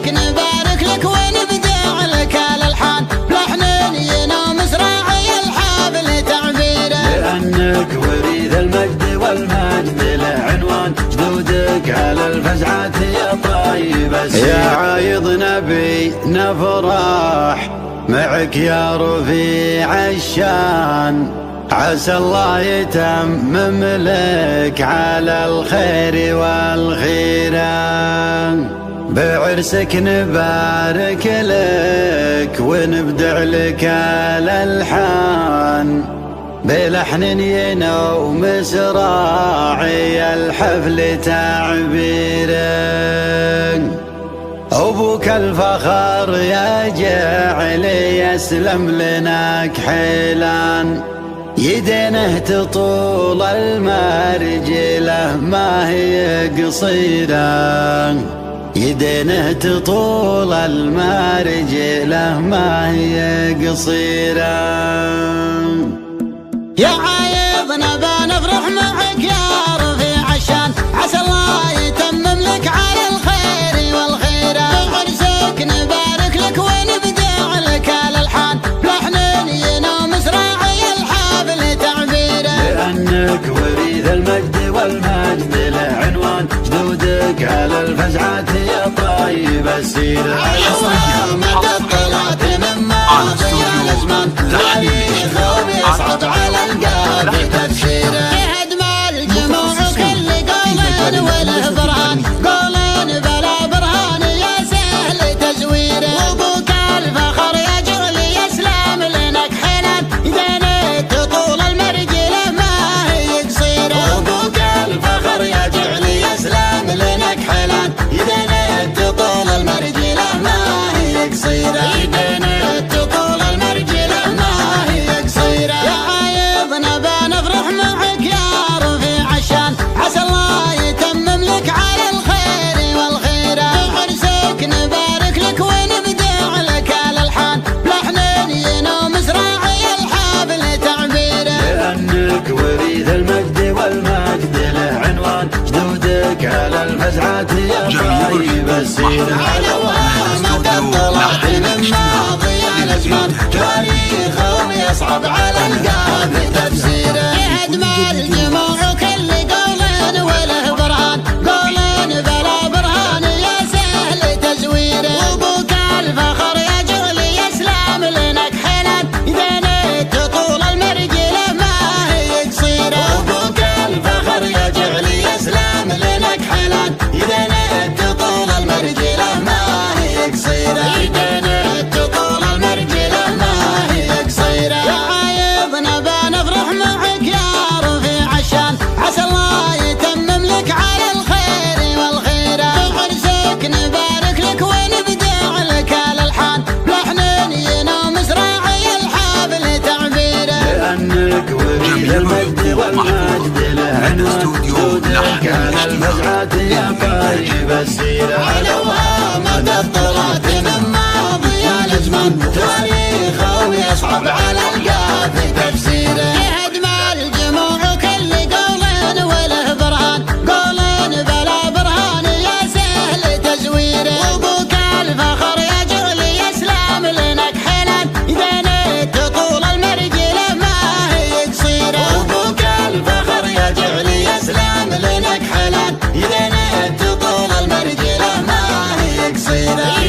شوق نبارك لك ونبدع لك الالحان بلحن ينوم راعي الحافل تعبيره. لأنك وريث المجد والمجد له عنوان جدودك على الفزعات يا طيب السير. يا عايض نبي نفرح معك يا رفيع الشان، عسى الله يتمم لك على الخير والخيران. بعرسك نبارك لك ونبدع لك الالحان بلحن ينوم راعي الحفل تعبيرك. أبوك الفخر يا جعلي يسلم لنا كحيلان، يدينه تطول المرجله ما هي قصيرة، يدينه تطول المرجله ما هي قصيرة. يا عايضنا بنفرح معك يا رفيع الشان، عسى الله يتمم لك على الخير والخيرة. بعرسك نبارك لك ونبدع لك الالحان بلحن ينوم راعي الحافل تعبيره. لأنك وريث المجد والمجد له عنوان جدودك على الفزعات يا طيب السيرة. مدى الطلعت من ماضي الازمان تاريخ وبيصعد على القلب تفسيره. يهدم الجموع كل قول وله برهان، قول بلا برهان يا سهل تزويره. وابوك الفخر يا جعلي يسلم لنا كحيلان، اذا تطول المرجله ما هي قصيره. وابوك الفخر يا جعلي يسلم لنا كحيلان، اذا تطول المرجله ما هي قصيره. تطول المرجله ما هي قصيره. يا عايضنا بنفرح معك يا رفيع الشان، عسى الله يتمم لك على الخير والخيره. بعرسك نبارك لك ونبدع لك الالحان بلحن ينوم راعي الحافل تعبيره. لأنك وريث المجد والمجد له عنوان جدودك على الفزعات يا طيب السيرة. على مدى الطلعت من ماضي الازمان تاريخ ويصعب على القلب تفسيره. يهدم الجموع كل قول وله برهان، قول بلا برهان يا سهل تزويره. وابوك الفخر يا جعلي يسلم لنا كحيلان، اذا تطول المرجله ما هي قصيره. وابوك الفخر يا جعلي يسلم لنا كحيلان، اذا تطول المرجله ما هي قصيره. تطول المرجله ما هي قصيره. يا عايضنا بنفرح معك يا رفيع الشان، عسى الله يتمم لك على الخير والخيره. بعرسك نبارك لك ونبدع لك الالحان بلحن ينوم راعي الحافل تعبيره. لأنك وريث المجد والمجد له عنوان جدودك على الفزعات يا طيب السيرة. على مدى الطلعت من ماضي الازمان تاريخ ويصعب على القلب تفسيره. يهدم الجموع كل قول وله برهان، قول بلا برهان يا سهل تزويره. وابوك الفخر يا جعلي يسلم لنا كحيلان، اذا تطول المرجله ما هي قصيره. وابوك الفخر يا جعلي يسلم لنا كحيلان، اذا تطول المرجله ما هي قصيره.